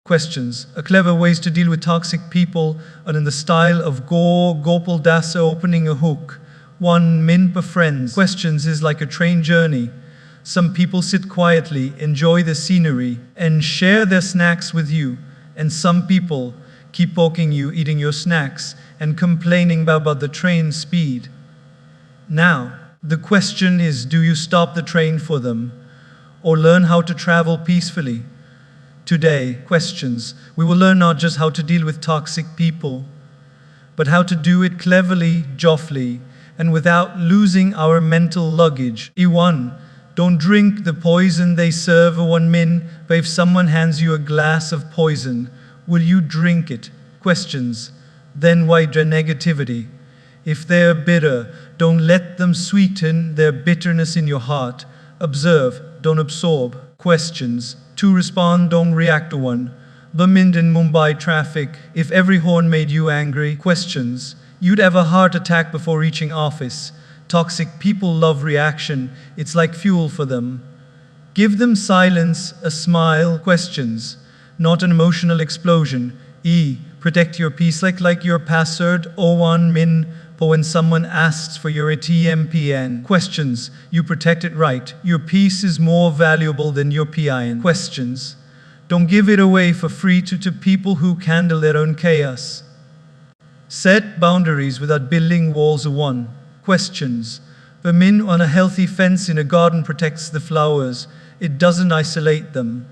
Questions. A clever ways to deal with toxic people are in the style of Gaur Gopal opening a hook. 1 min per friends. Questions is like a train journey. Some people sit quietly, enjoy the scenery, and share their snacks with you. And some people keep poking you, eating your snacks, and complaining about the train speed. Now, the question is, do you stop the train for them, or learn how to travel peacefully? Today, questions. We will learn not just how to deal with toxic people, but how to do it cleverly, joyfully, and without losing our mental luggage. E1. Don't drink the poison they serve. 1 min, but if someone hands you a glass of poison, will you drink it? Questions. Then why the negativity? If they're bitter, don't let them sweeten their bitterness in your heart. Observe, don't absorb. Questions. 2. Respond, don't react. 1. The Mind in Mumbai traffic. If every horn made you angry. Questions. You'd have a heart attack before reaching office. Toxic people love reaction. It's like fuel for them. Give them silence, a smile. Questions. Not an emotional explosion. E. Protect your peace like your password. 1 min. But when someone asks for your ATM PN. Questions. You protect it right. Your peace is more valuable than your PIN. Questions. Don't give it away for free to people who handle their own chaos. Set boundaries without building walls. 1. Questions. The min on a healthy fence in a garden protects the flowers. It doesn't isolate them.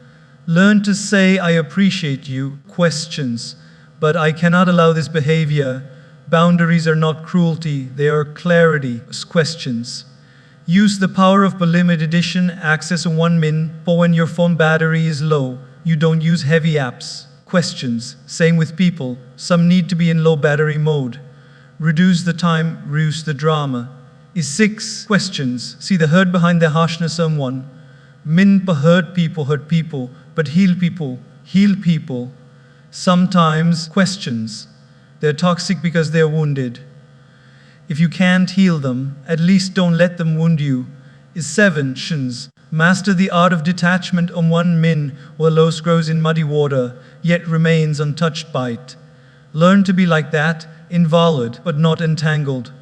Learn to say, I appreciate you. Questions. But I cannot allow this behavior. Boundaries are not cruelty, they are clarity. Questions. Use the power of limited edition access. 1 min, but when your phone battery is low, you don't use heavy apps. Questions. Same with people. Some need to be in low battery mode. Reduce the time, reduce the drama. Is 6. Questions. See the hurt behind their harshness. 1 min, but hurt people, but heal people, heal people. Sometimes. Questions. They're toxic because they're wounded. If you can't heal them, at least don't let them wound you. Is 7. Master the art of detachment. 1 min, where loss grows in muddy water, yet remains untouched by it. Learn to be like that, invalid, but not entangled.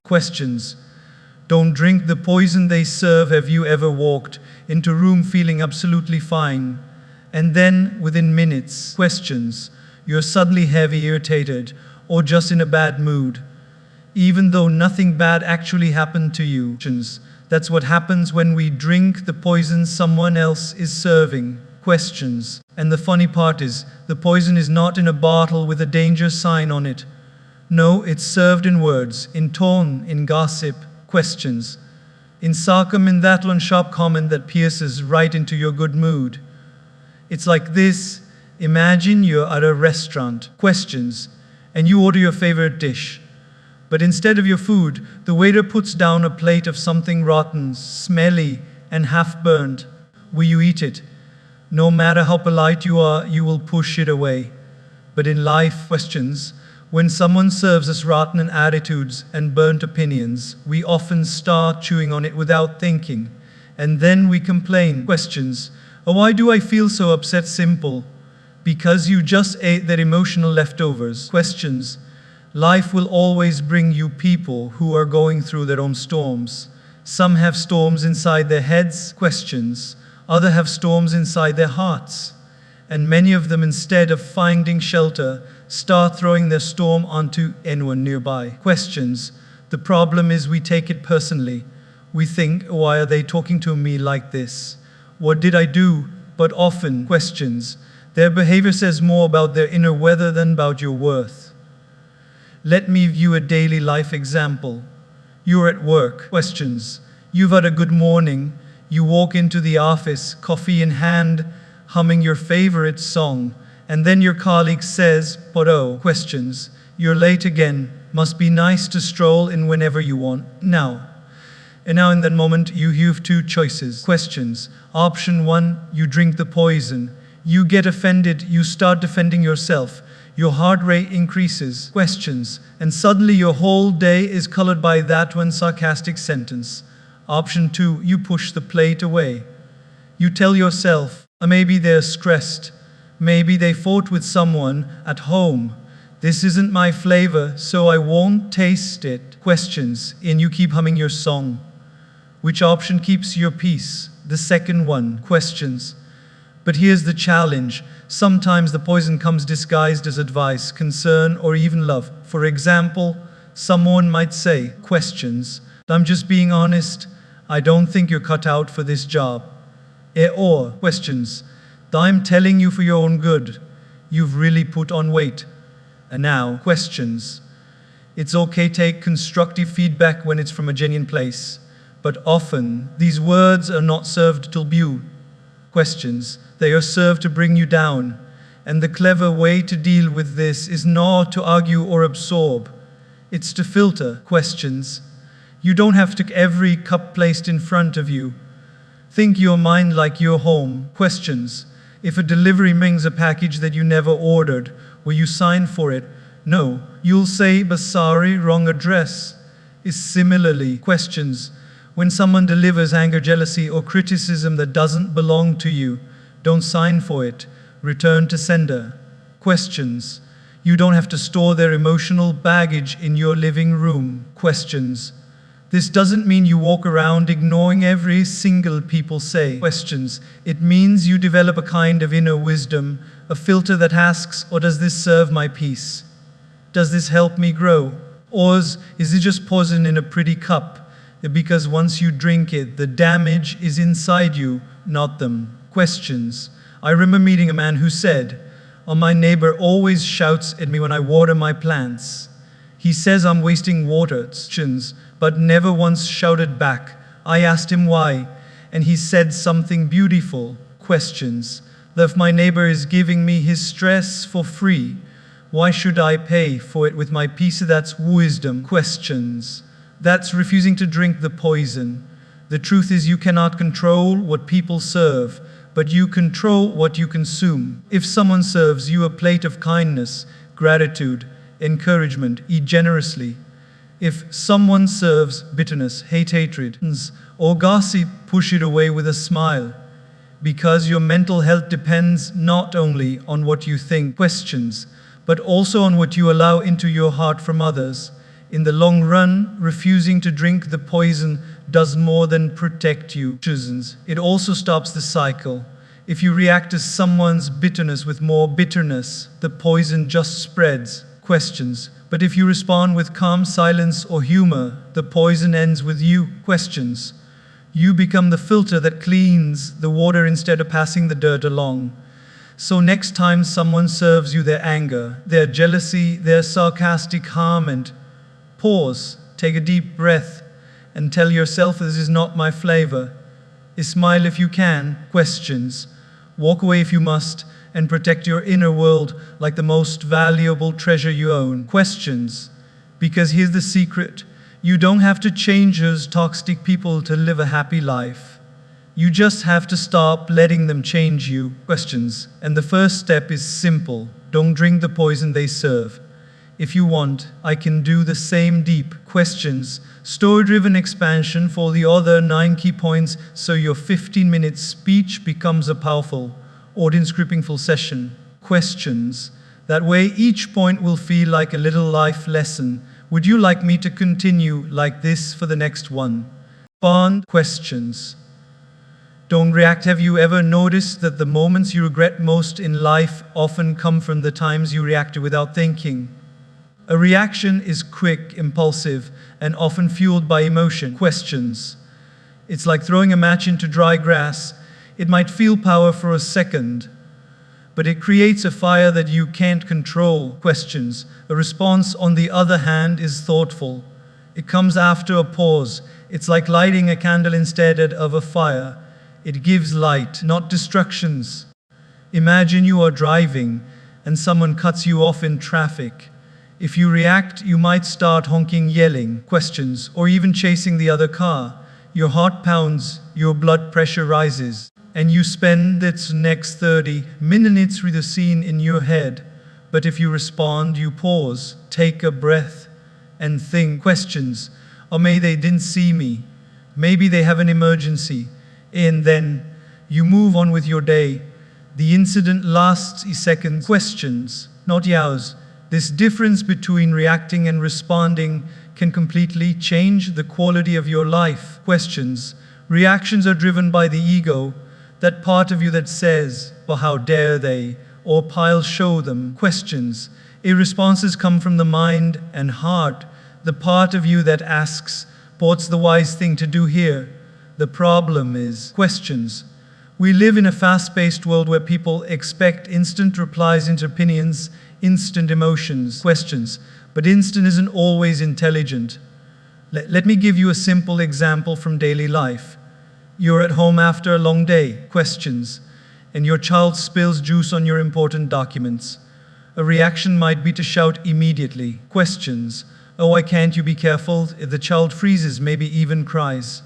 Questions. Don't drink the poison they serve. Have you ever walked into a room feeling absolutely fine, and then, within minutes, questions, you're suddenly heavy, irritated, or just in a bad mood, even though nothing bad actually happened to you? That's what happens when we drink the poison someone else is serving. Questions. And the funny part is, the poison is not in a bottle with a danger sign on it. No, it's served in words, in tone, in gossip. Questions. In sarcasm, in that one sharp comment that pierces right into your good mood. It's like this. Imagine you're at a restaurant. Questions. And you order your favorite dish. But instead of your food, the waiter puts down a plate of something rotten, smelly, and half-burned. Will you eat it? No matter how polite you are, you will push it away. But in life, questions, when someone serves us rotten attitudes and burnt opinions, we often start chewing on it without thinking. And then we complain. Questions. Oh, why do I feel so upset? Simple. Because you just ate their emotional leftovers. Questions. Life will always bring you people who are going through their own storms. Some have storms inside their heads. Questions. Others have storms inside their hearts. And many of them, instead of finding shelter, start throwing their storm onto anyone nearby. Questions. The problem is we take it personally. We think, why are they talking to me like this? What did I do? But often, questions. Their behavior says more about their inner weather than about your worth. Let me give you a daily life example. You're at work. Questions. You've had a good morning. You walk into the office, coffee in hand, humming your favorite song. And then your colleague says, but oh, questions. You're late again. Must be nice to stroll in whenever you want. Now. And now in that moment, you have 2 choices. Questions. Option 1, you drink the poison. You get offended, you start defending yourself. Your heart rate increases. Questions. And suddenly your whole day is colored by that one sarcastic sentence. Option 2, you push the plate away. You tell yourself, maybe they're stressed. Maybe they fought with someone at home. This isn't my flavor, so I won't taste it. Questions, and you keep humming your song. Which option keeps your peace? The second one. Questions. But here's the challenge. Sometimes the poison comes disguised as advice, concern, or even love. For example, someone might say, questions, I'm just being honest, I don't think you're cut out for this job. Or, questions, I'm telling you for your own good, you've really put on weight. And now, questions. It's okay to take constructive feedback when it's from a genuine place, but often these words are not served to build you. Questions, they are served to bring you down. And the clever way to deal with this is not to argue or absorb. It's to filter. Questions. You don't have to take every cup placed in front of you. Think your mind like your home. Questions. If a delivery brings a package that you never ordered, will you sign for it? No. You'll say, but sorry, wrong address. Is similarly. Questions. When someone delivers anger, jealousy, or criticism that doesn't belong to you, don't sign for it. Return to sender. Questions. You don't have to store their emotional baggage in your living room. Questions. This doesn't mean you walk around ignoring every single people say. Questions. It means you develop a kind of inner wisdom, a filter that asks, or does this serve my peace? Does this help me grow? Or is it just poison in a pretty cup? Because once you drink it, the damage is inside you, not them. Questions. I remember meeting a man who said, "Oh, my neighbor always shouts at me when I water my plants. He says I'm wasting water," but never once shouted back. I asked him why, and he said something beautiful. Questions. That if my neighbor is giving me his stress for free, why should I pay for it with my peace? That's wisdom. Questions. That's refusing to drink the poison. The truth is you cannot control what people serve, but you control what you consume. If someone serves you a plate of kindness, gratitude, encouragement, eat generously. If someone serves bitterness, hatred, or gossip, push it away with a smile. Because your mental health depends not only on what you think, questions, but also on what you allow into your heart from others. In the long run, refusing to drink the poison does more than protect you. It also stops the cycle. If you react to someone's bitterness with more bitterness, the poison just spreads. Questions. But if you respond with calm silence or humor, the poison ends with you. Questions. You become the filter that cleans the water instead of passing the dirt along. So next time someone serves you their anger, their jealousy, their sarcastic comment, pause, take a deep breath, and tell yourself, this is not my flavor. Smile if you can. Questions. Walk away if you must, and protect your inner world like the most valuable treasure you own. Questions. Because here's the secret. You don't have to change those toxic people to live a happy life. You just have to stop letting them change you. Questions. And the first step is simple. Don't drink the poison they serve. If you want, I can do the same. Deep questions, story-driven expansion for the other 9 key points, so your 15-minute speech becomes a powerful, audience-gripping full session. Questions. That way each point will feel like a little life lesson. Would you like me to continue like this for the next one? Bond. Questions. Don't react. Have you ever noticed that the moments you regret most in life often come from the times you reacted without thinking? A reaction is quick, impulsive, and often fueled by emotion. Questions. It's like throwing a match into dry grass. It might feel power for a second, but it creates a fire that you can't control. Questions. A response, on the other hand, is thoughtful. It comes after a pause. It's like lighting a candle instead of a fire. It gives light, not destructions. Imagine you are driving and someone cuts you off in traffic. If you react, you might start honking, yelling, questions, or even chasing the other car. Your heart pounds, your blood pressure rises, and you spend the next 30 minutes with the scene in your head. But if you respond, you pause, take a breath, and think. Questions. Or maybe they didn't see me. Maybe they have an emergency. And then you move on with your day. The incident lasts seconds. Questions, not hours. This difference between reacting and responding can completely change the quality of your life. Questions. Reactions are driven by the ego, that part of you that says, "Well, how dare they?" or "I'll show them." Questions. Responses come from the mind and heart, the part of you that asks, "What's the wise thing to do here?" The problem is questions. We live in a fast-paced world where people expect instant replies, instant opinions, instant emotions. Questions. But instant isn't always intelligent. Let me give you a simple example from daily life. You're at home after a long day. Questions. And your child spills juice on your important documents. A reaction might be to shout immediately. Questions. "Oh, why can't you be careful?" If the child freezes, maybe even cries.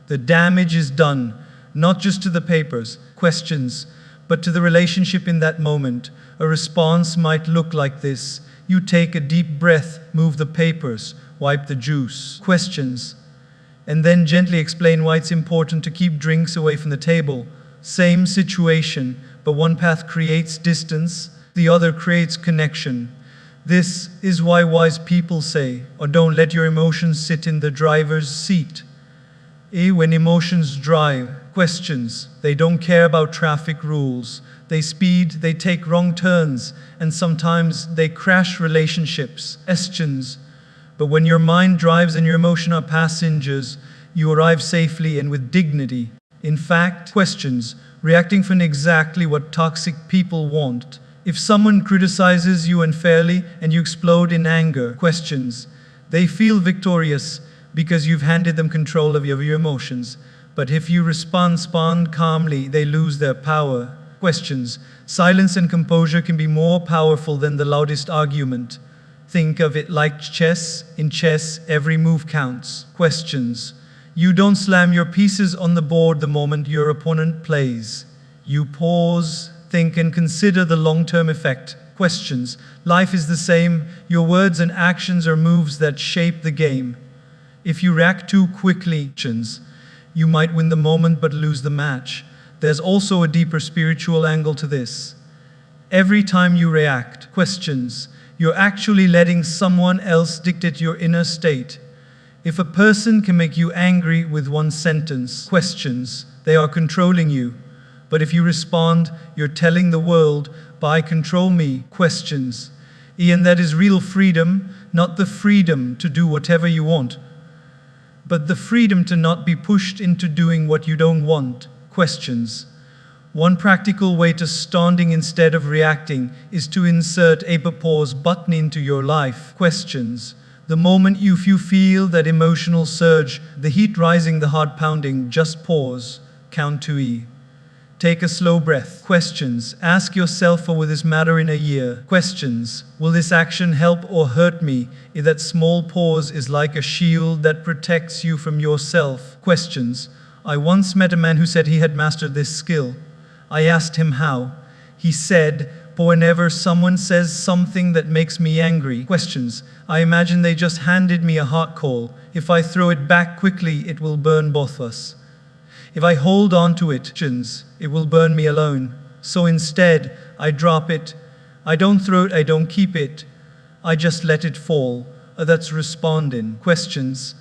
The damage is done, not just to the papers. Questions, but to the relationship in that moment. A response might look like this. You take a deep breath, move the papers, wipe the juice. Questions. And then gently explain why it's important to keep drinks away from the table. Same situation, but one path creates distance, the other creates connection. This is why wise people say, or don't let your emotions sit in the driver's seat. When emotions drive, questions, they don't care about traffic rules. They speed, they take wrong turns, and sometimes they crash relationships. Questions. But when your mind drives and your emotion are passengers, you arrive safely and with dignity. In fact, questions, reacting for exactly what toxic people want. If someone criticizes you unfairly and you explode in anger, questions, they feel victorious because you've handed them control of your emotions. But if you respond calmly, they lose their power. Questions, silence and composure can be more powerful than the loudest argument. Think of it like chess. In chess, every move counts. Questions, you don't slam your pieces on the board the moment your opponent plays. You pause, think, and consider the long-term effect. Questions, life is the same. Your words and actions are moves that shape the game. If you react too quickly, you might win the moment but lose the match. There's also a deeper spiritual angle to this. Every time you react, questions, you're actually letting someone else dictate your inner state. If a person can make you angry with one sentence, questions, they are controlling you. But if you respond, you're telling the world, "By control me," questions. And that is real freedom, not the freedom to do whatever you want, but the freedom to not be pushed into doing what you don't want. Questions. One practical way to standing instead of reacting is to insert a pause button into your life. Questions. The moment you feel that emotional surge, the heat rising, the heart pounding, just pause. Count to E. Take a slow breath. Questions. Ask yourself, will this matter in a year? Questions. Will this action help or hurt me? If that small pause is like a shield that protects you from yourself. Questions. I once met a man who said he had mastered this skill. I asked him how. He said, whenever someone says something that makes me angry. Questions. I imagine they just handed me a hot coal. If I throw it back quickly, it will burn both of us. If I hold on to it, it will burn me alone. So instead, I drop it. I don't throw it, I don't keep it. I just let it fall. That's responding. Questions.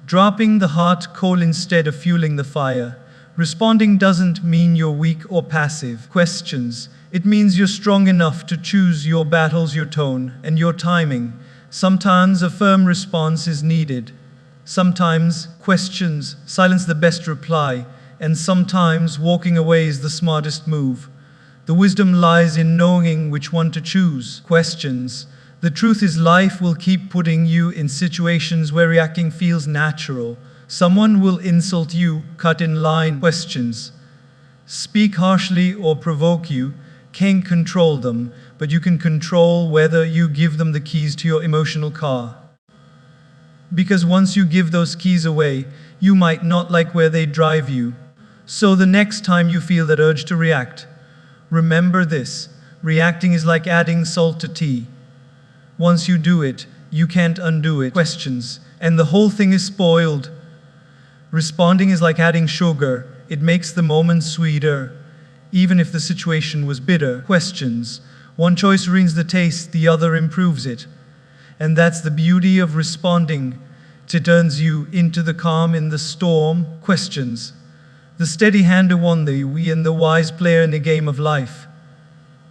Dropping the hot coal instead of fueling the fire. Responding doesn't mean you're weak or passive. Questions. It means you're strong enough to choose your battles, your tone, and your timing. Sometimes a firm response is needed. Sometimes questions, silence the best reply. And sometimes walking away is the smartest move. The wisdom lies in knowing which one to choose. Questions. The truth is, life will keep putting you in situations where reacting feels natural. Someone will insult you, cut in line. Questions. Speak harshly or provoke you. Can't control them, but you can control whether you give them the keys to your emotional car. Because once you give those keys away, you might not like where they drive you. So the next time you feel that urge to react, remember this: reacting is like adding salt to tea. Once you do it, you can't undo it. Questions. And the whole thing is spoiled. Responding is like adding sugar. It makes the moment sweeter. even if the situation was bitter. Questions. One choice ruins the taste, the other improves it. And that's the beauty of responding. It turns you into the calm in the storm. Questions. The steady hander won the we and the wise player in the game of life.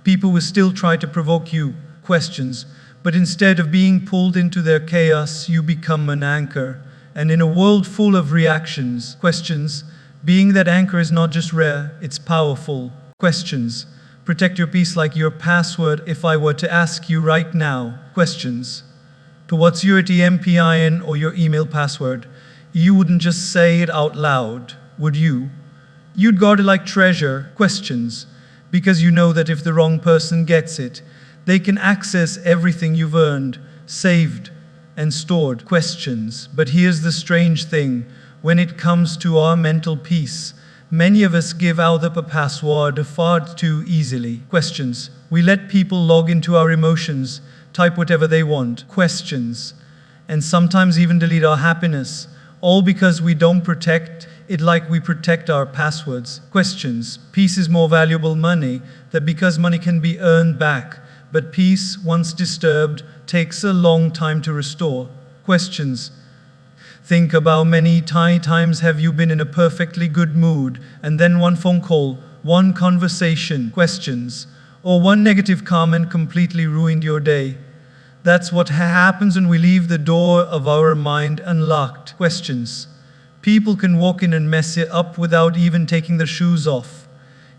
People will still try to provoke you. Questions. But instead of being pulled into their chaos, you become an anchor. And in a world full of reactions, questions, being that anchor is not just rare, it's powerful. Questions. Protect your peace like your password. If I were to ask you right now, questions, to what's your ATM PIN or your email password, you wouldn't just say it out loud, would you? You'd guard it like treasure. Questions. Because you know that if the wrong person gets it, they can access everything you've earned, saved, and stored. Questions. But here's the strange thing. When it comes to our mental peace, many of us give out a password far too easily. Questions. We let people log into our emotions, type whatever they want. Questions. And sometimes even delete our happiness, all because we don't protect it like we protect our passwords. Questions. Peace is more valuable money, that because money can be earned back, but peace, once disturbed, takes a long time to restore. Questions. Think about many times have you been in a perfectly good mood, and then one phone call, one conversation, questions, or one negative comment completely ruined your day. That's what happens when we leave the door of our mind unlocked. Questions. People can walk in and mess it up without even taking their shoes off.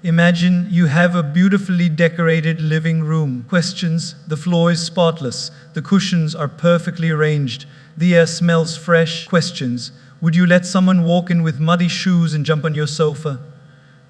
Imagine you have a beautifully decorated living room. Questions. The floor is spotless. The cushions are perfectly arranged. The air smells fresh. Questions. Would you let someone walk in with muddy shoes and jump on your sofa?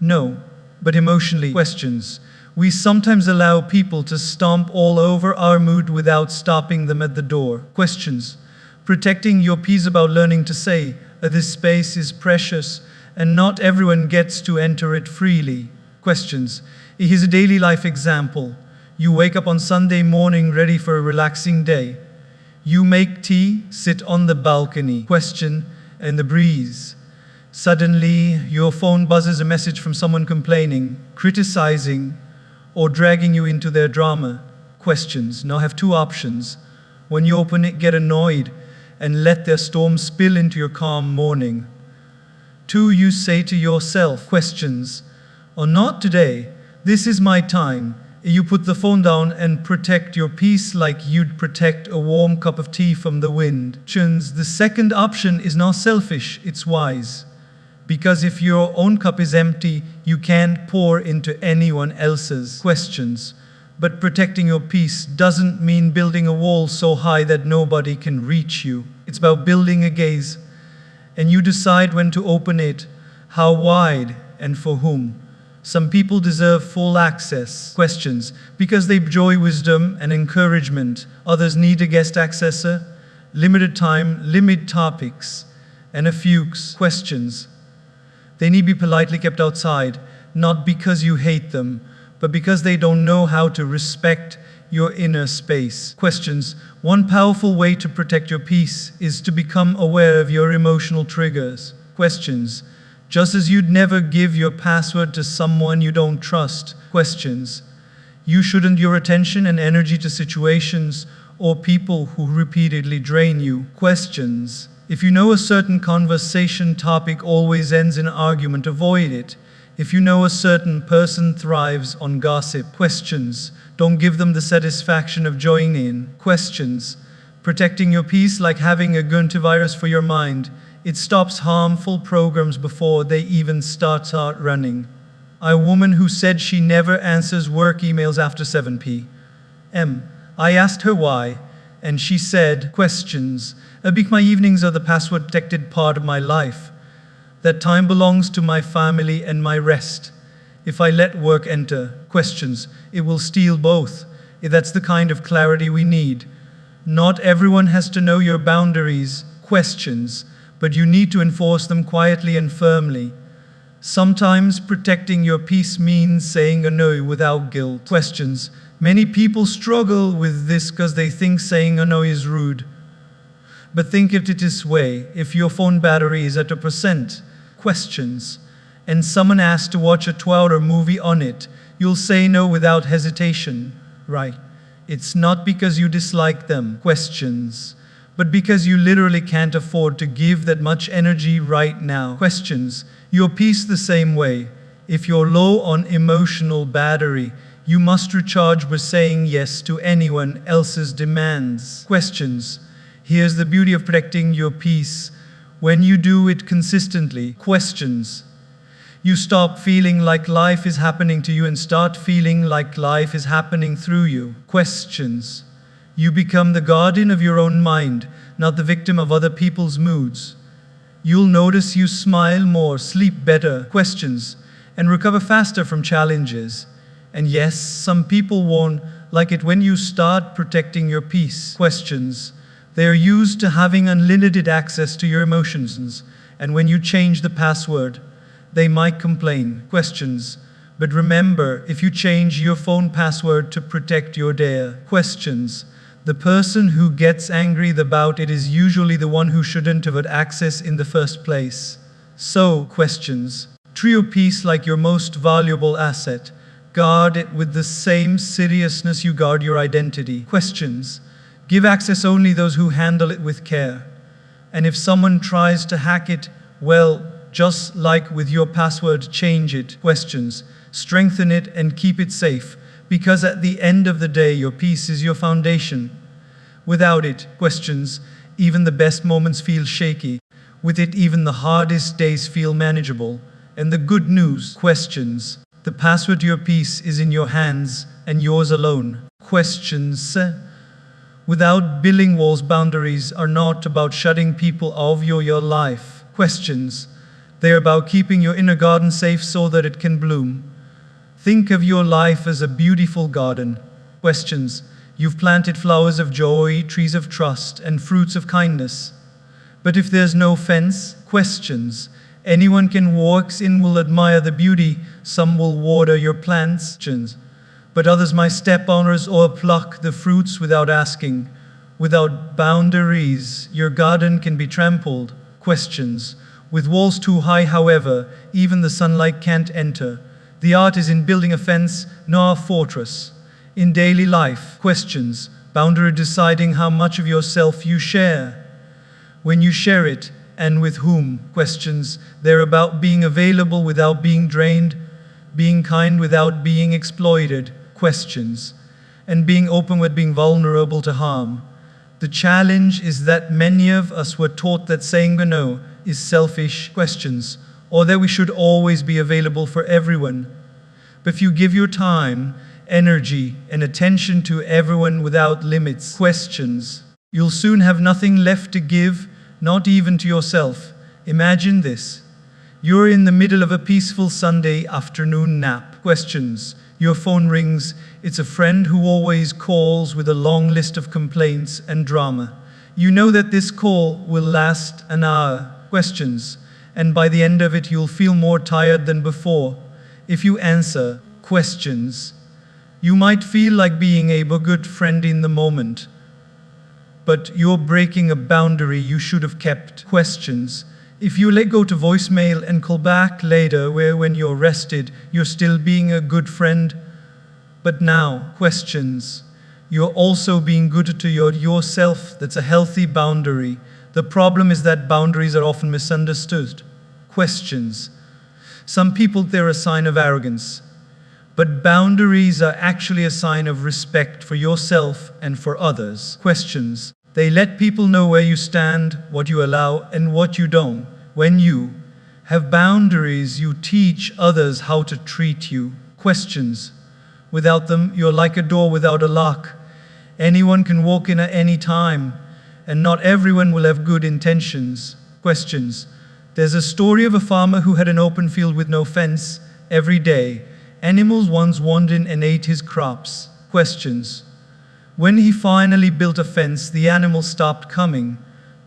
No. But emotionally. Questions. We sometimes allow people to stomp all over our mood without stopping them at the door. Questions. Protecting your peace about learning to say, this space is precious, and not everyone gets to enter it freely. Questions. Here's a daily life example. You wake up on Sunday morning ready for a relaxing day. You make tea, sit on the balcony, question, and the breeze. Suddenly, your phone buzzes a message from someone complaining, criticizing, or dragging you into their drama. Questions. Now have two options. When you open it, get annoyed and let their storm spill into your calm morning. 2, you say to yourself, questions, or not today, this is my time. You put the phone down and protect your peace like you'd protect a warm cup of tea from the wind. The second option is not selfish, it's wise. Because if your own cup is empty, you can't pour into anyone else's. Questions. But protecting your peace doesn't mean building a wall so high that nobody can reach you. It's about building a gaze, and you decide when to open it, how wide, and for whom. Some people deserve full access. Questions. Because they enjoy wisdom and encouragement. Others need a guest accessor, limited time, limited topics, and a few questions. They need to be politely kept outside, not because you hate them, but because they don't know how to respect your inner space. Questions. One powerful way to protect your peace is to become aware of your emotional triggers. Questions. Just as you'd never give your password to someone you don't trust. Questions. You shouldn't your attention and energy to situations or people who repeatedly drain you. Questions. If you know a certain conversation topic always ends in an argument, avoid it. If you know a certain person thrives on gossip. Questions. Don't give them the satisfaction of joining in. Questions. Protecting your peace like having a antivirus for your mind. It stops harmful programs before they even start running. A woman who said she never answers work emails after 7 p.m. I asked her why, and she said, questions. Because my evenings are the password-protected part of my life. That time belongs to my family and my rest. If I let work enter, questions, it will steal both. That's the kind of clarity we need. Not everyone has to know your boundaries, questions, but you need to enforce them quietly and firmly. Sometimes protecting your peace means saying a no without guilt. Questions. Many people struggle with this because they think saying a no is rude. But think of it this way, if your phone battery is at 1%, questions, and someone asks to watch a 2-hour movie on it, you'll say no without hesitation, right? It's not because you dislike them, questions, but because you literally can't afford to give that much energy right now, questions. Your peace the same way. If you're low on emotional battery, you must recharge by saying yes to anyone else's demands, questions. Here's the beauty of protecting your peace. When you do it consistently, questions, you stop feeling like life is happening to you and start feeling like life is happening through you, questions. You become the guardian of your own mind, not the victim of other people's moods. You'll notice you smile more, sleep better, questions, and recover faster from challenges. And yes, some people won't like it when you start protecting your peace, questions. They are used to having unlimited access to your emotions, and when you change the password, they might complain, questions. But remember, if you change your phone password to protect your data, questions, the person who gets angry about it is usually the one who shouldn't have had access in the first place. So, questions. Treat your peace like your most valuable asset. Guard it with the same seriousness you guard your identity. Questions. Give access only those who handle it with care. And if someone tries to hack it, well, just like with your password, change it. Questions. Strengthen it and keep it safe, because at the end of the day, your peace is your foundation. Without it, questions, even the best moments feel shaky. With it, even the hardest days feel manageable. And the good news, questions. The password to your peace is in your hands and yours alone. Questions. Without building walls, boundaries are not about shutting people out of your life. Questions. They are about keeping your inner garden safe so that it can bloom. Think of your life as a beautiful garden. Questions. You've planted flowers of joy, trees of trust, and fruits of kindness. But if there's no fence, questions. Anyone can walk in, will admire the beauty. Some will water your plants, but others might step on us or pluck the fruits without asking. Without boundaries, your garden can be trampled. Questions. With walls too high, however, even the sunlight can't enter. The art is in building a fence, not a fortress. In daily life, questions. Boundary deciding how much of yourself you share. When you share it, and with whom, questions. They're about being available without being drained, being kind without being exploited, questions, and being open without being vulnerable to harm. The challenge is that many of us were taught that saying no is selfish, questions, or that we should always be available for everyone. But if you give your time, energy, and attention to everyone without limits, questions, you'll soon have nothing left to give, not even to yourself. Imagine this. You're in the middle of a peaceful Sunday afternoon nap. Questions. Your phone rings. It's a friend who always calls with a long list of complaints and drama. You know that this call will last an hour. Questions. And by the end of it, you'll feel more tired than before. If you answer, questions, you might feel like being a good friend in the moment. But you're breaking a boundary you should have kept. Questions. If you let go to voicemail and call back later, where when you're rested, you're still being a good friend. But now, questions. You're also being good to yourself. That's a healthy boundary. The problem is that boundaries are often misunderstood. Questions. Some people, they're a sign of arrogance. But boundaries are actually a sign of respect for yourself and for others. Questions. They let people know where you stand, what you allow, and what you don't. When you have boundaries, you teach others how to treat you. Questions. Without them, you're like a door without a lock. Anyone can walk in at any time, and not everyone will have good intentions. Questions. There's a story of a farmer who had an open field with no fence. Every day, animals once wandered in and ate his crops. Questions. When he finally built a fence, the animals stopped coming.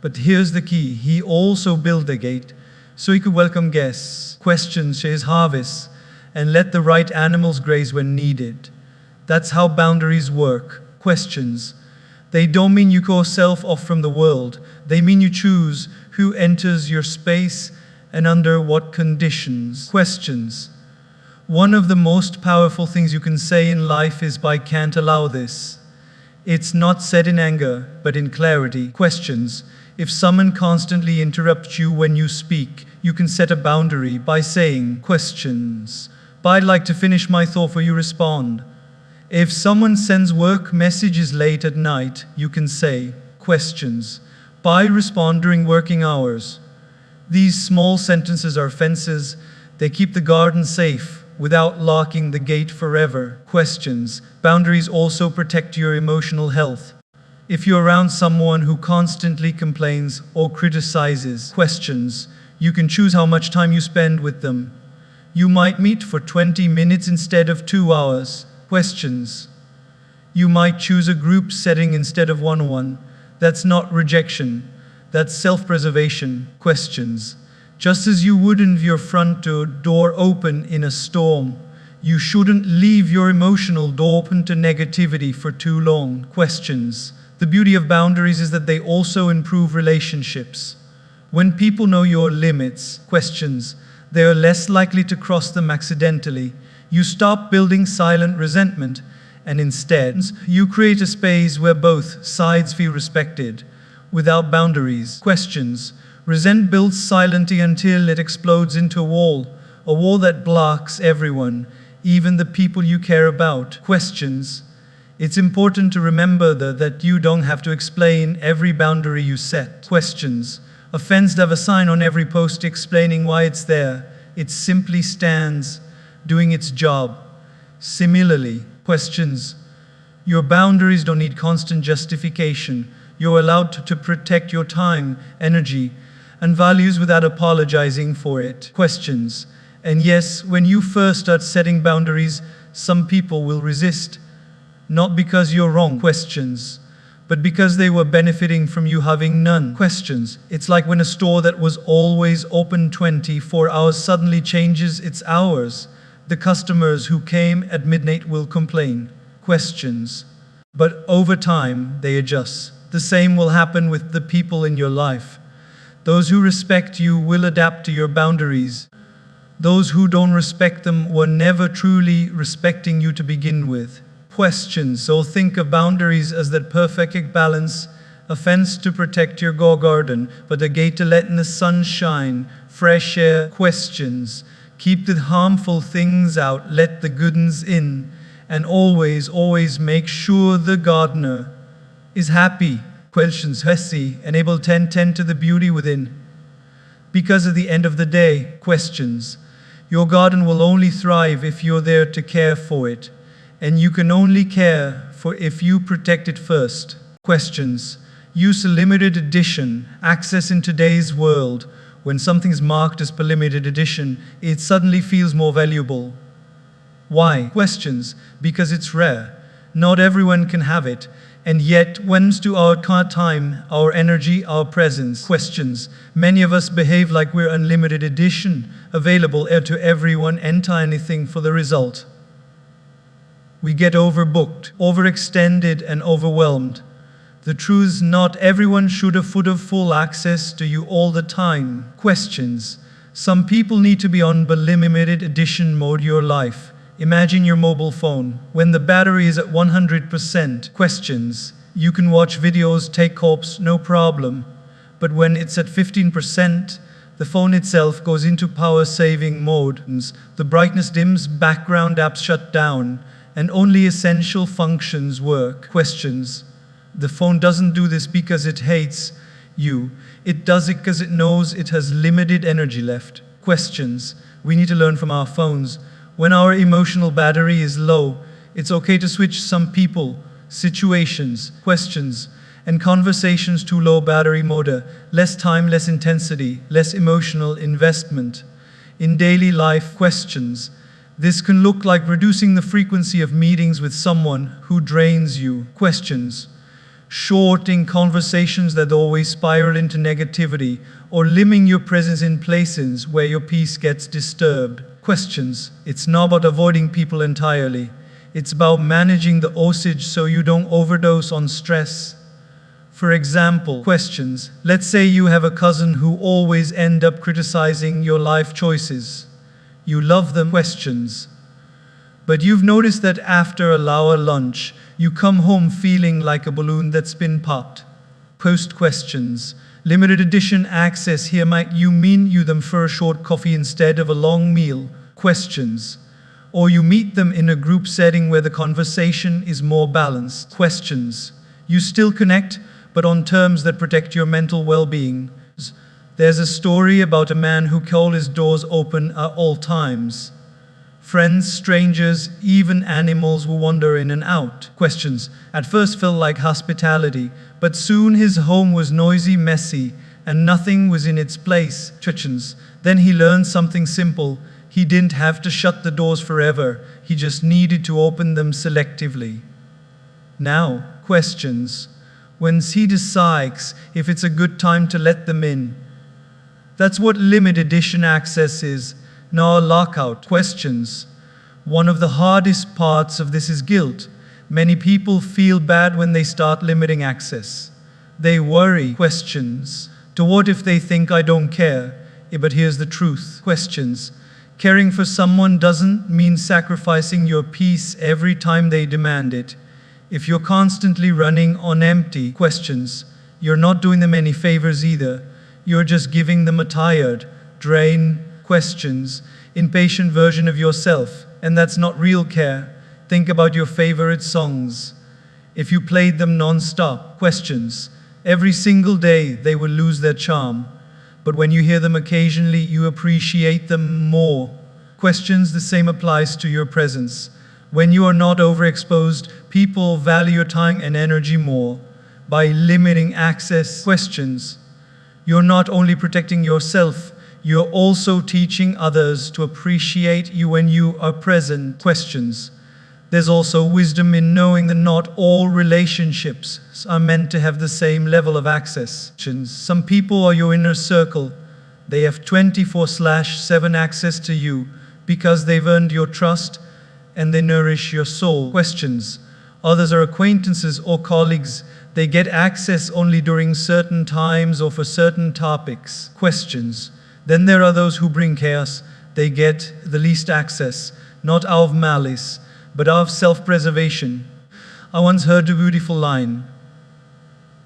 But here's the key. He also built a gate so he could welcome guests. Questions to his harvest and let the right animals graze when needed. That's how boundaries work. Questions. They don't mean you close yourself off from the world. They mean you choose who enters your space and under what conditions? Questions. One of the most powerful things you can say in life is "I can't allow this." It's not said in anger, but in clarity. Questions. If someone constantly interrupts you when you speak, you can set a boundary by saying questions. "I'd like to finish my thought before you respond." If someone sends work messages late at night, you can say questions. "I respond during working hours." These small sentences are fences. They keep the garden safe without locking the gate forever. Questions. Boundaries also protect your emotional health. If you're around someone who constantly complains or criticizes, questions, you can choose how much time you spend with them. You might meet for 20 minutes instead of 2 hours. Questions. You might choose a group setting instead of one-on-one. That's not rejection. That's self-preservation. Questions. Just as you wouldn't leave your front door open in a storm, you shouldn't leave your emotional door open to negativity for too long. Questions. The beauty of boundaries is that they also improve relationships. When people know your limits, questions, they are less likely to cross them accidentally. You stop building silent resentment, and instead, you create a space where both sides feel respected. Without boundaries, questions, resentment builds silently until it explodes into a wall that blocks everyone, even the people you care about. Questions. It's important to remember that you don't have to explain every boundary you set. Questions. A fence doesn't have a sign on every post explaining why it's there. It simply stands, doing its job. Similarly, questions. Your boundaries don't need constant justification. You're allowed to protect your time, energy, and values without apologizing for it. Questions. And yes, when you first start setting boundaries, some people will resist. Not because you're wrong. Questions. But because they were benefiting from you having none. Questions. It's like when a store that was always open 24 hours suddenly changes its hours. The customers who came at midnight will complain. Questions. But over time, they adjust. The same will happen with the people in your life. Those who respect you will adapt to your boundaries. Those who don't respect them were never truly respecting you to begin with. Questions. So think of boundaries as that perfect balance, a fence to protect your garden, but a gate to let in the sunshine, fresh air. Questions. Keep the harmful things out, let the good ones in, and always make sure the gardener is happy. Questions. Hesi, enable 10 to the beauty within. Because at the end of the day, questions. Your garden will only thrive if you're there to care for it. And you can only care for if you protect it first. Questions. Use a limited edition. Access in today's world. When something's marked as per limited edition, it suddenly feels more valuable. Why? Questions. Because it's rare. Not everyone can have it. And yet, when's to our time, our energy, our presence? Questions. Many of us behave like we're unlimited edition, available to everyone, enter anything for the result. We get overbooked, overextended, and overwhelmed. The truth is not everyone should have full access to you all the time. Questions. Some people need to be on limited edition mode your life. Imagine your mobile phone. When the battery is at 100%, questions. You can watch videos, take calls, no problem. But when it's at 15%, the phone itself goes into power saving mode. The brightness dims, background apps shut down, and only essential functions work. Questions. The phone doesn't do this because it hates you. It does it because it knows it has limited energy left. Questions. We need to learn from our phones. When our emotional battery is low, it's okay to switch some people, situations, questions, and conversations to low battery mode. Less time, less intensity, less emotional investment. In daily life, questions. This can look like reducing the frequency of meetings with someone who drains you. Questions. Shorting conversations that always spiral into negativity, or limiting your presence in places where your peace gets disturbed. Questions. It's not about avoiding people entirely. It's about managing the dosage so you don't overdose on stress. For example, questions. Let's say you have a cousin who always end up criticizing your life choices. You love them. Questions. But you've noticed that after an hour lunch, you come home feeling like a balloon that's been popped. Post questions. Limited edition access here might you mean you them for a short coffee instead of a long meal. Questions. Or you meet them in a group setting where the conversation is more balanced. Questions. You still connect, but on terms that protect your mental well-being. There's a story about a man who kept his doors open at all times. Friends, strangers, even animals will wander in and out. Questions. At first felt like hospitality, but soon his home was noisy, messy, and nothing was in its place. Questions. Then he learned something simple. He didn't have to shut the doors forever. He just needed to open them selectively. Now, questions. When he decides if it's a good time to let them in. That's what limited edition access is, not a lockout. Questions. One of the hardest parts of this is guilt. Many people feel bad when they start limiting access. They worry. Questions. To what if they think I don't care? But here's the truth. Questions. Caring for someone doesn't mean sacrificing your peace every time they demand it. If you're constantly running on empty. Questions. You're not doing them any favors either. You're just giving them a tired, drained. Questions. Impatient version of yourself. And that's not real care. Think about your favorite songs. If you played them non-stop. Questions. Every single day they will lose their charm. But when you hear them occasionally, you appreciate them more. Questions. The same applies to your presence. When you are not overexposed, people value your time and energy more. By limiting access. Questions. You're not only protecting yourself, you're also teaching others to appreciate you when you are present. Questions. There's also wisdom in knowing that not all relationships are meant to have the same level of access. Some people are your inner circle. They have 24/7 access to you because they've earned your trust and they nourish your soul. Questions. Others are acquaintances or colleagues. They get access only during certain times or for certain topics. Questions. Then there are those who bring chaos. They get the least access, not out of malice, but out of self-preservation. I once heard a beautiful line.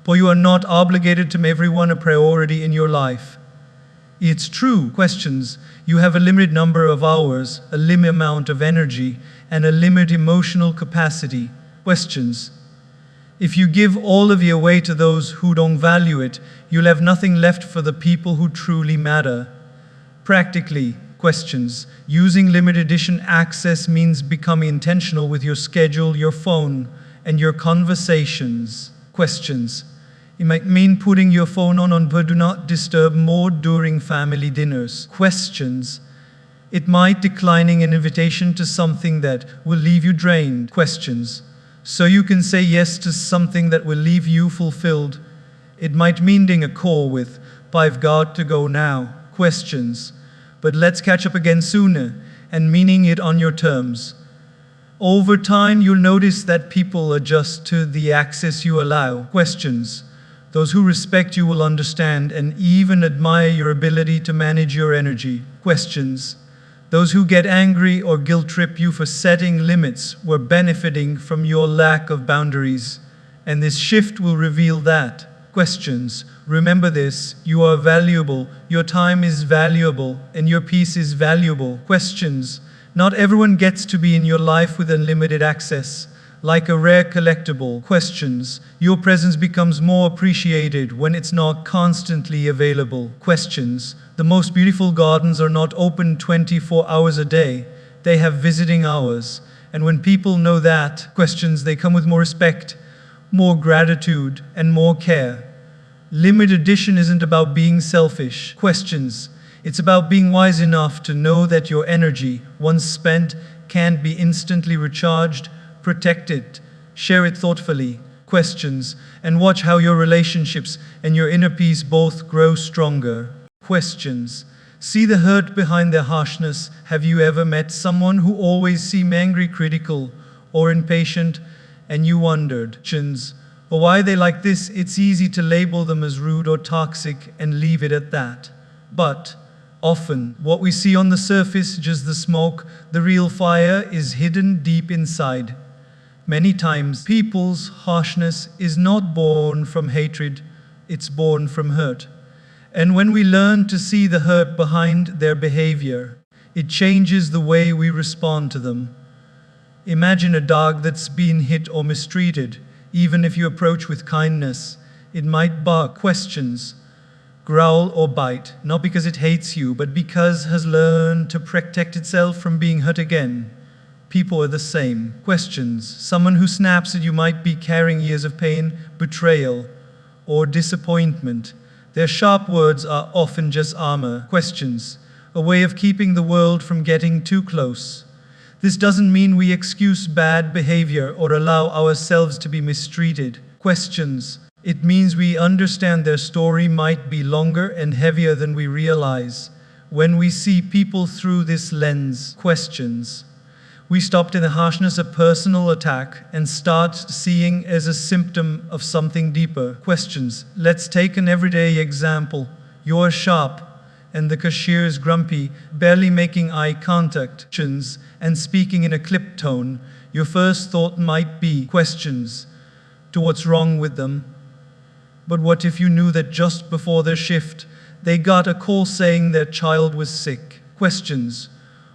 For you are not obligated to make everyone a priority in your life. It's true. Questions. You have a limited number of hours, a limited amount of energy, and a limited emotional capacity. Questions. If you give all of you away to those who don't value it, you'll have nothing left for the people who truly matter. Practically. Questions. Using limited edition access means becoming intentional with your schedule, your phone, and your conversations. Questions. It might mean putting your phone on but do not disturb mode during family dinners. Questions. It might declining an invitation to something that will leave you drained. Questions. So you can say yes to something that will leave you fulfilled. It might mean doing a call with, I've got to go now. Questions. But let's catch up again sooner, and meaning it on your terms. Over time, you'll notice that people adjust to the access you allow. Questions. Those who respect you will understand and even admire your ability to manage your energy. Questions. Those who get angry or guilt trip you for setting limits were benefiting from your lack of boundaries. And this shift will reveal that. Questions. Remember this, you are valuable, your time is valuable, and your peace is valuable. Questions. Not everyone gets to be in your life with unlimited access. Like a rare collectible. Questions. Your presence becomes more appreciated when it's not constantly available. Questions. The most beautiful gardens are not open 24 hours a day. They have visiting hours. And when people know that, questions, they come with more respect, more gratitude, and more care. Limited edition isn't about being selfish. Questions. It's about being wise enough to know that your energy, once spent, can't be instantly recharged. Protect it. Share it thoughtfully. Questions. And watch how your relationships and your inner peace both grow stronger. Questions. See the hurt behind their harshness. Have you ever met someone who always seemed angry, critical, or impatient, and you wondered? Questions. Or why they like this, it's easy to label them as rude or toxic and leave it at that. But often, what we see on the surface, just the smoke, the real fire is hidden deep inside. Many times, people's harshness is not born from hatred, it's born from hurt. And when we learn to see the hurt behind their behavior, it changes the way we respond to them. Imagine a dog that's been hit or mistreated. Even if you approach with kindness, it might bark, questions, growl or bite, not because it hates you, but because it has learned to protect itself from being hurt again. People are the same. Questions. Someone who snaps at you might be carrying years of pain, betrayal, or disappointment. Their sharp words are often just armor. Questions. A way of keeping the world from getting too close. This doesn't mean we excuse bad behavior or allow ourselves to be mistreated. Questions. It means we understand their story might be longer and heavier than we realize. When we see people through this lens, questions, we stop in the harshness of personal attack and start seeing as a symptom of something deeper. Questions. Let's take an everyday example. You're sharp and the cashier is grumpy, barely making eye contact, and speaking in a clipped tone. Your first thought might be questions to what's wrong with them. But what if you knew that just before their shift, they got a call saying their child was sick? Questions.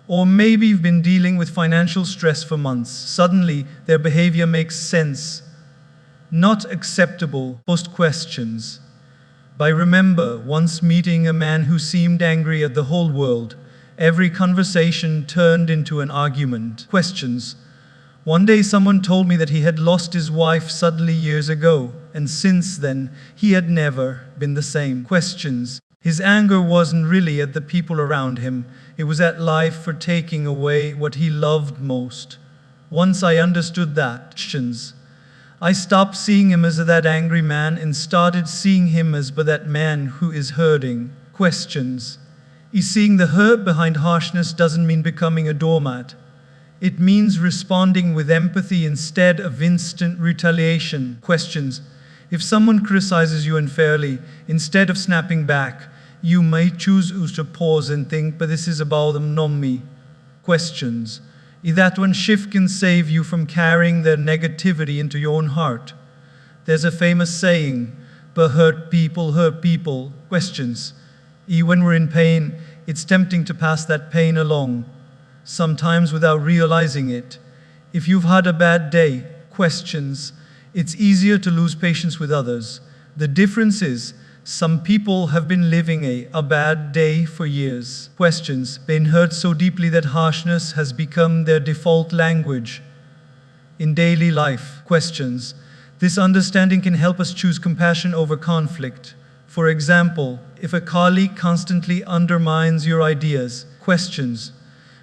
Or maybe you've been dealing with financial stress for months. Suddenly, their behavior makes sense. Not acceptable. Post questions. I remember once meeting a man who seemed angry at the whole world. Every conversation turned into an argument. Questions. One day someone told me that he had lost his wife suddenly years ago, and since then, he had never been the same. Questions. His anger wasn't really at the people around him, it was at life for taking away what he loved most. Once I understood that, questions, I stopped seeing him as that angry man and started seeing him as but that man who is hurting. Questions. Seeing the hurt behind harshness doesn't mean becoming a doormat. It means responding with empathy instead of instant retaliation. Questions. If someone criticizes you unfairly, instead of snapping back, you may choose to pause and think, but this is about them, not me. Questions. That one shift can save you from carrying their negativity into your own heart. There's a famous saying, but hurt people. Questions. When we're in pain, it's tempting to pass that pain along, sometimes without realizing it. If you've had a bad day, questions, it's easier to lose patience with others. The difference is, some people have been living a bad day for years. Questions, been hurt so deeply that harshness has become their default language. In daily life, questions, this understanding can help us choose compassion over conflict. For example, if a colleague constantly undermines your ideas, questions,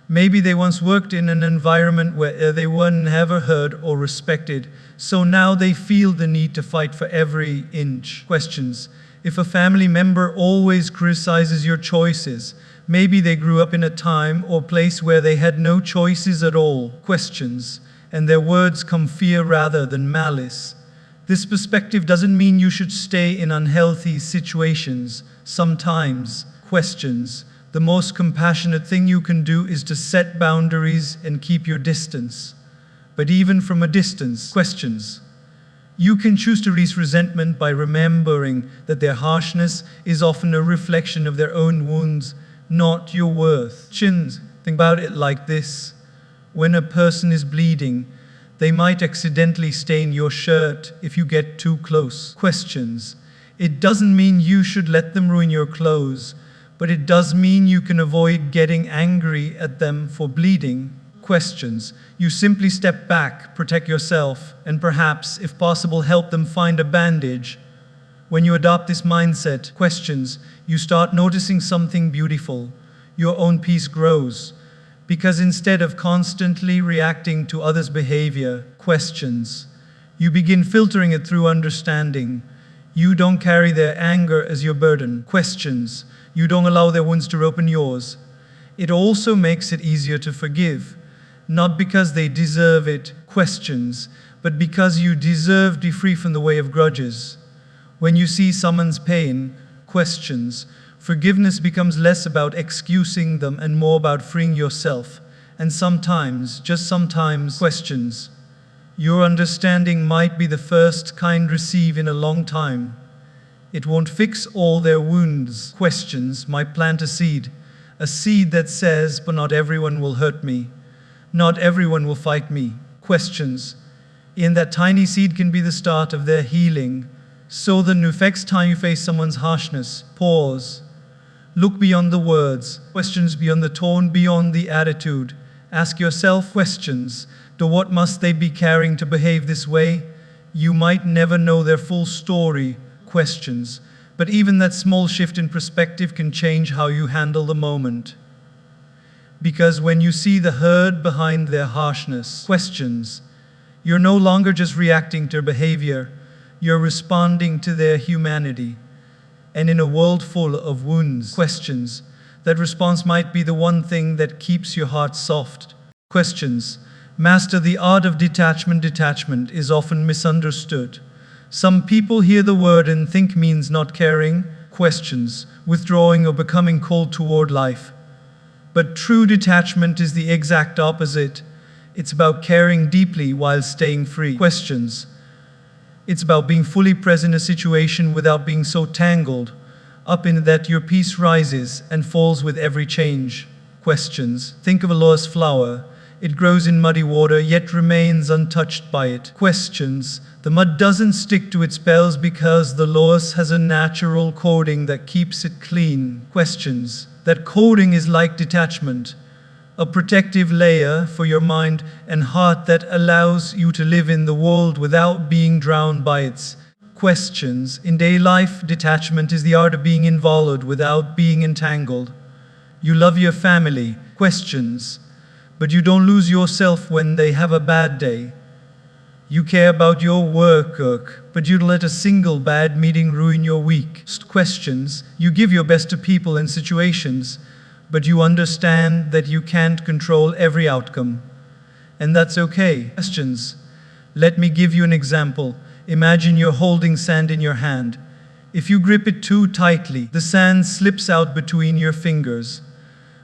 maybe they once worked in an environment where they were never heard or respected, so now they feel the need to fight for every inch. Questions. If a family member always criticizes your choices, maybe they grew up in a time or place where they had no choices at all. Questions. And their words come fear rather than malice. This perspective doesn't mean you should stay in unhealthy situations. Sometimes, questions, the most compassionate thing you can do is to set boundaries and keep your distance. But even from a distance, questions, you can choose to release resentment by remembering that their harshness is often a reflection of their own wounds, not your worth. Think about it like this. When a person is bleeding, they might accidentally stain your shirt if you get too close. Questions. It doesn't mean you should let them ruin your clothes, but it does mean you can avoid getting angry at them for bleeding. Questions. You simply step back, protect yourself, and perhaps, if possible, help them find a bandage. When you adopt this mindset, questions, you start noticing something beautiful. Your own peace grows. Because instead of constantly reacting to others' behavior, questions, you begin filtering it through understanding. You don't carry their anger as your burden. Questions, you don't allow their wounds to open yours. It also makes it easier to forgive. Not because they deserve it, questions, but because you deserve to be free from the way of grudges. When you see someone's pain, questions, forgiveness becomes less about excusing them and more about freeing yourself. And sometimes, just sometimes, questions. Your understanding might be the first kind receive in a long time. It won't fix all their wounds. Questions might plant a seed that says, but not everyone will hurt me. Not everyone will fight me. Questions. In that tiny seed can be the start of their healing. So the next time you face someone's harshness, pause. Look beyond the words. Questions beyond the tone, beyond the attitude. Ask yourself questions. What must they be carrying to behave this way? You might never know their full story. Questions. But even that small shift in perspective can change how you handle the moment. Because when you see the hurt behind their harshness, questions, you're no longer just reacting to their behavior, you're responding to their humanity. And in a world full of wounds, questions, that response might be the one thing that keeps your heart soft. Questions. Master the art of detachment. Detachment is often misunderstood. Some people hear the word and think means not caring, questions, withdrawing or becoming cold toward life. But true detachment is the exact opposite. It's about caring deeply while staying free. Questions. It's about being fully present in a situation without being so tangled up in that your peace rises and falls with every change. Questions. Think of a lost flower. It grows in muddy water, yet remains untouched by it. Questions. The mud doesn't stick to its bells because the loess has a natural coating that keeps it clean. Questions. That coating is like detachment, a protective layer for your mind and heart that allows you to live in the world without being drowned by its questions. In daily life, detachment is the art of being involved without being entangled. You love your family. Questions. But you don't lose yourself when they have a bad day. You care about your work, but you don't let a single bad meeting ruin your week. Questions. You give your best to people and situations, but you understand that you can't control every outcome. And that's okay. Questions. Let me give you an example. Imagine you're holding sand in your hand. If you grip it too tightly, the sand slips out between your fingers.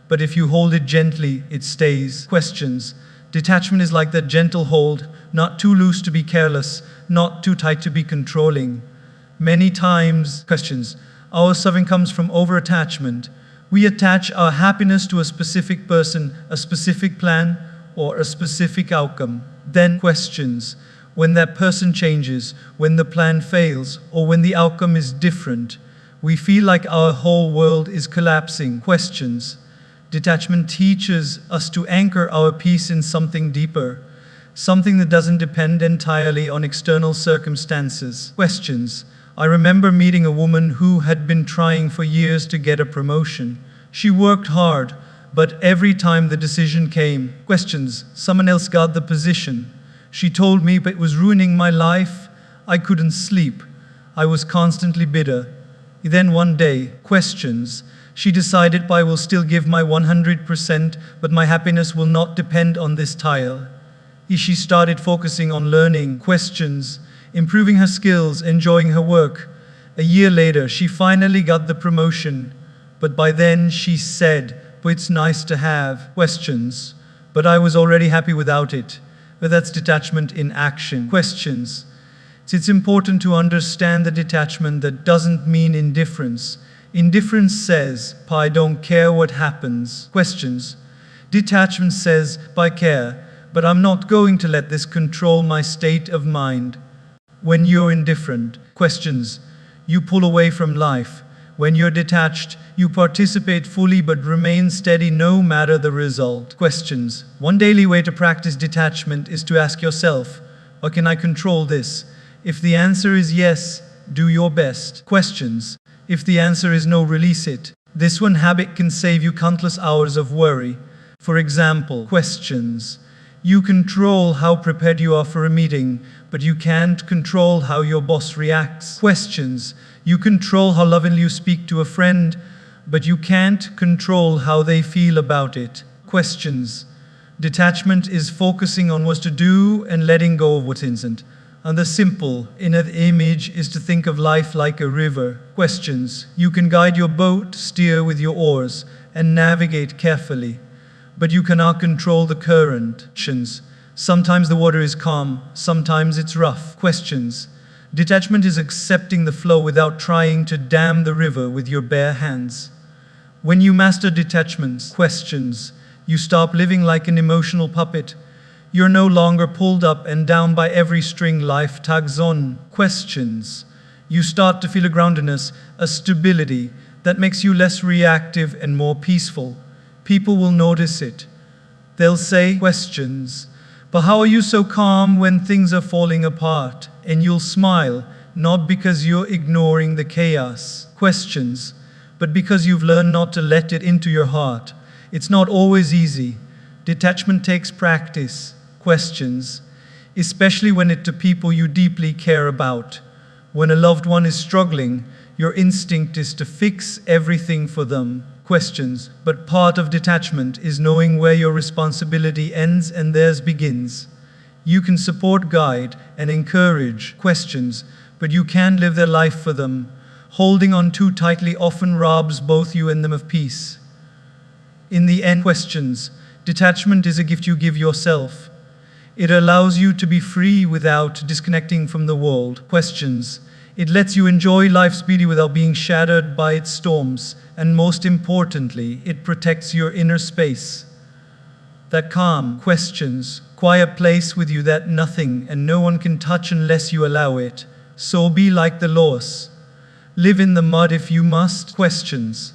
But if you hold it gently, it stays. Questions. Detachment is like that gentle hold, not too loose to be careless, not too tight to be controlling. Many times, questions, our suffering comes from over-attachment. We attach our happiness to a specific person, a specific plan, or a specific outcome. Then questions. When that person changes, when the plan fails, or when the outcome is different, we feel like our whole world is collapsing. Questions. Detachment teaches us to anchor our peace in something deeper, something that doesn't depend entirely on external circumstances. Questions. I remember meeting a woman who had been trying for years to get a promotion. She worked hard, but every time the decision came, questions, someone else got the position. She told me, but it was ruining my life. I couldn't sleep. I was constantly bitter. Then one day, questions, she decided, I will still give my 100%, but my happiness will not depend on this tile. She started focusing on learning, questions, improving her skills, enjoying her work. A year later, she finally got the promotion. But by then, she said, but it's nice to have questions. But I was already happy without it. But that's detachment in action. Questions. It's important to understand the detachment that doesn't mean indifference. Indifference says, I don't care what happens. Questions. Detachment says, I care, but I'm not going to let this control my state of mind. When you're indifferent, questions, you pull away from life. When you're detached, you participate fully but remain steady no matter the result. Questions. One daily way to practice detachment is to ask yourself, or can I control this? If the answer is yes, do your best. Questions. If the answer is no, release it. This one habit can save you countless hours of worry. For example, questions. You control how prepared you are for a meeting, but you can't control how your boss reacts. Questions. You control how lovingly you speak to a friend, but you can't control how they feel about it. Questions. Detachment is focusing on what to do and letting go of what isn't. And the simple inner image is to think of life like a river. Questions. You can guide your boat, steer with your oars, and navigate carefully. But you cannot control the current. Sometimes the water is calm, sometimes it's rough. Questions. Detachment is accepting the flow without trying to dam the river with your bare hands. When you master detachment, questions, you stop living like an emotional puppet. You're no longer pulled up and down by every string life tugs on. Questions. You start to feel a groundedness, a stability that makes you less reactive and more peaceful. People will notice it. They'll say, questions, but how are you so calm when things are falling apart? And you'll smile, not because you're ignoring the chaos. Questions, but because you've learned not to let it into your heart. It's not always easy. Detachment takes practice. Questions, especially when it's to people you deeply care about. When a loved one is struggling, your instinct is to fix everything for them. Questions, but part of detachment is knowing where your responsibility ends and theirs begins. You can support, guide, and encourage. Questions, but you can't live their life for them. Holding on too tightly often robs both you and them of peace. In the end, questions, detachment is a gift you give yourself. It allows you to be free without disconnecting from the world. Questions. It lets you enjoy life's beauty without being shattered by its storms. And most importantly, it protects your inner space. That calm, questions, quiet place with you that nothing and no one can touch unless you allow it. So be like the loss. Live in the mud if you must. Questions.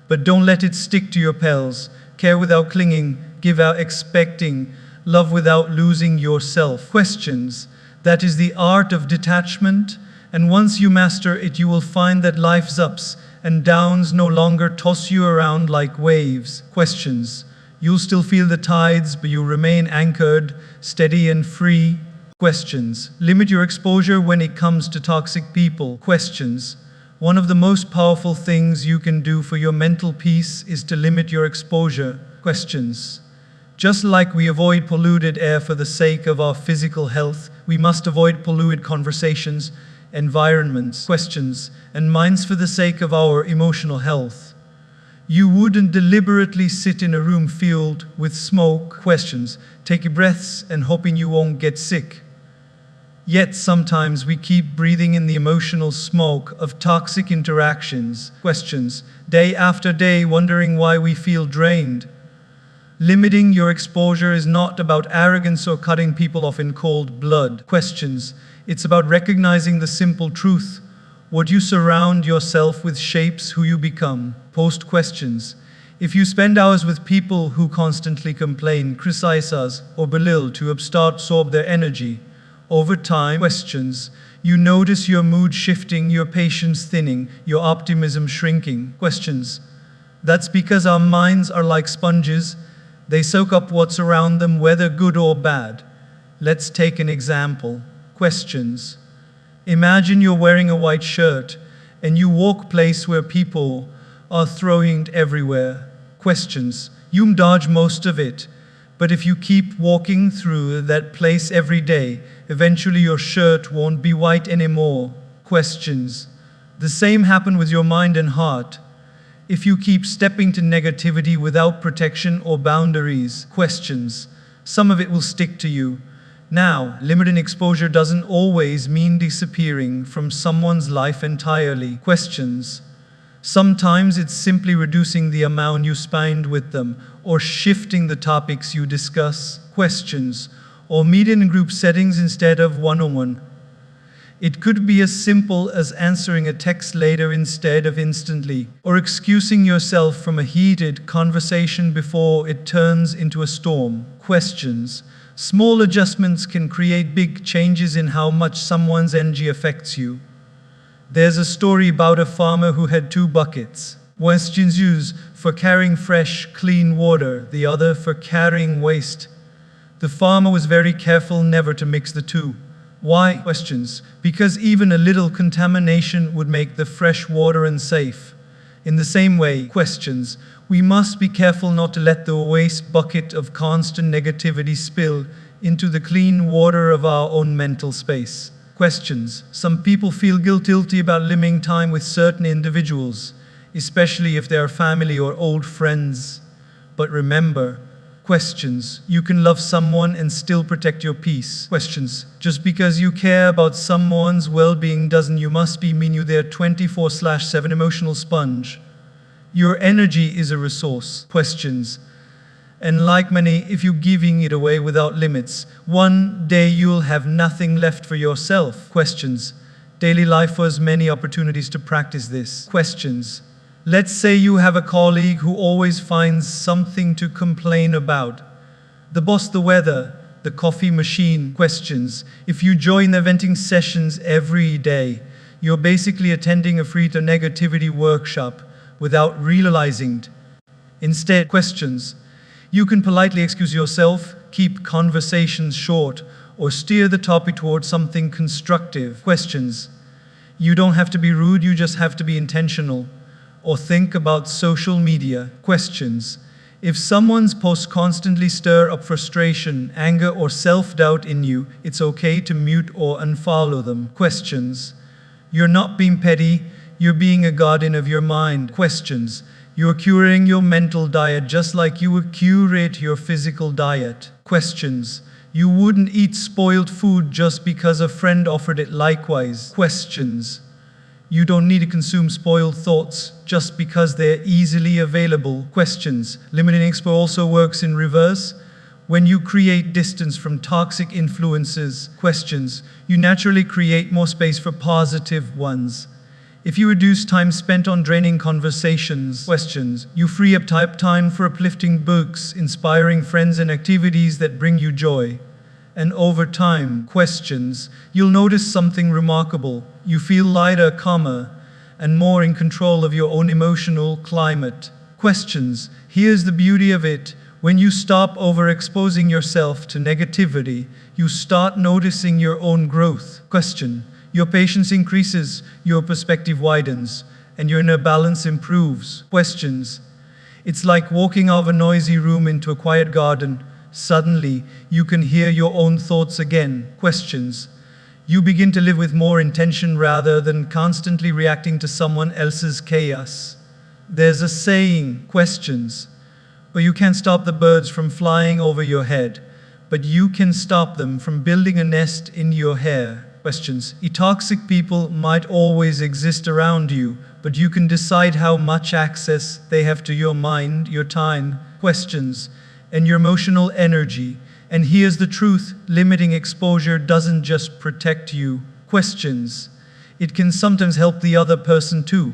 But don't let it stick to your pals. Care without clinging, give out expecting. Love without losing yourself. Questions. That is the art of detachment, and once you master it, you will find that life's ups and downs no longer toss you around like waves. Questions. You'll still feel the tides, but you remain anchored, steady and free. Questions. Limit your exposure when it comes to toxic people. Questions. One of the most powerful things you can do for your mental peace is to limit your exposure. Questions. Just like we avoid polluted air for the sake of our physical health, we must avoid polluted conversations, environments, questions, and minds for the sake of our emotional health. You wouldn't deliberately sit in a room filled with smoke, questions, taking breaths and hoping you won't get sick. Yet sometimes we keep breathing in the emotional smoke of toxic interactions, questions, day after day, wondering why we feel drained. Limiting your exposure is not about arrogance or cutting people off in cold blood. Questions. It's about recognizing the simple truth. What you surround yourself with shapes who you become. Post questions. If you spend hours with people who constantly complain, criticize, or belittle to absorb their energy, over time, questions, you notice your mood shifting, your patience thinning, your optimism shrinking. Questions. That's because our minds are like sponges. They soak up what's around them, whether good or bad. Let's take an example. Questions. Imagine you're wearing a white shirt and you walk a place where people are throwing it everywhere. Questions. You dodge most of it, but if you keep walking through that place every day, eventually your shirt won't be white anymore. Questions. The same happens with your mind and heart. If you keep stepping to negativity without protection or boundaries, questions, some of it will stick to you. Now, limiting exposure doesn't always mean disappearing from someone's life entirely. Questions. Sometimes it's simply reducing the amount you spend with them, or shifting the topics you discuss. Questions. Or meet in group settings instead of one-on-one. It could be as simple as answering a text later instead of instantly, or excusing yourself from a heated conversation before it turns into a storm. Questions. Small adjustments can create big changes in how much someone's energy affects you. There's a story about a farmer who had two buckets. Questions used for carrying fresh, clean water, the other for carrying waste. The farmer was very careful never to mix the two. Why? Questions. Because even a little contamination would make the fresh water unsafe. In the same way, questions, We must be careful not to let the waste bucket of constant negativity spill into the clean water of our own mental space. Questions. Some people feel guilty about limiting time with certain individuals, especially if they are family or old friends. But remember, questions. You can love someone and still protect your peace. Questions. Just because you care about someone's well-being doesn't you must be mean you their 24/7 emotional sponge. Your energy is a resource. Questions. And like money, if you're giving it away without limits, one day you'll have nothing left for yourself. Questions. Daily life offers many opportunities to practice this. Questions. Let's say you have a colleague who always finds something to complain about. The boss, the weather, the coffee machine. Questions. If you join the venting sessions every day, you're basically attending a free to negativity workshop without realizing it. Instead, questions. You can politely excuse yourself, keep conversations short, or steer the topic towards something constructive. Questions. You don't have to be rude, you just have to be intentional. Or think about social media. Questions. If someone's posts constantly stir up frustration, anger, or self-doubt in you, it's okay to mute or unfollow them. Questions. You're not being petty, you're being a guardian of your mind. Questions. You're curing your mental diet just like you would curate your physical diet. Questions. You wouldn't eat spoiled food just because a friend offered it likewise. Questions. You don't need to consume spoiled thoughts just because they're easily available. Questions. Limiting exposure also works in reverse. When you create distance from toxic influences. Questions. You naturally create more space for positive ones. If you reduce time spent on draining conversations. Questions. You free up time for uplifting books, inspiring friends, and activities that bring you joy. And over time, questions, you'll notice something remarkable. You feel lighter, calmer, and more in control of your own emotional climate. Questions. Here's the beauty of it. When you stop overexposing yourself to negativity, you start noticing your own growth. Question. Your patience increases, your perspective widens, and your inner balance improves. Questions. It's like walking out of a noisy room into a quiet garden. Suddenly, you can hear your own thoughts again. Questions. You begin to live with more intention rather than constantly reacting to someone else's chaos. There's a saying, questions. But you can't stop the birds from flying over your head, but you can stop them from building a nest in your hair. Questions. Toxic people might always exist around you, but you can decide how much access they have to your mind, your time. Questions. And your emotional energy. And here's the truth, limiting exposure doesn't just protect you. Questions. It can sometimes help the other person too.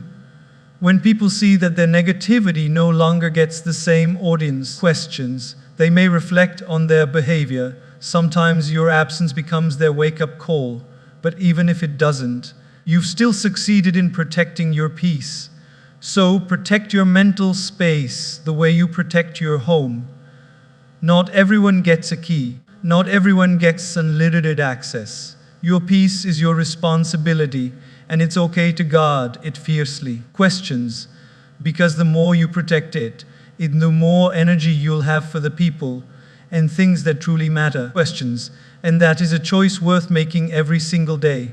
When people see that their negativity no longer gets the same audience. Questions. They may reflect on their behavior. Sometimes your absence becomes their wake-up call. But even if it doesn't, you've still succeeded in protecting your peace. So protect your mental space the way you protect your home. Not everyone gets a key. Not everyone gets unlimited access. Your peace is your responsibility, and it's okay to guard it fiercely. Questions. Because the more you protect it, the more energy you'll have for the people and things that truly matter. Questions. And that is a choice worth making every single day.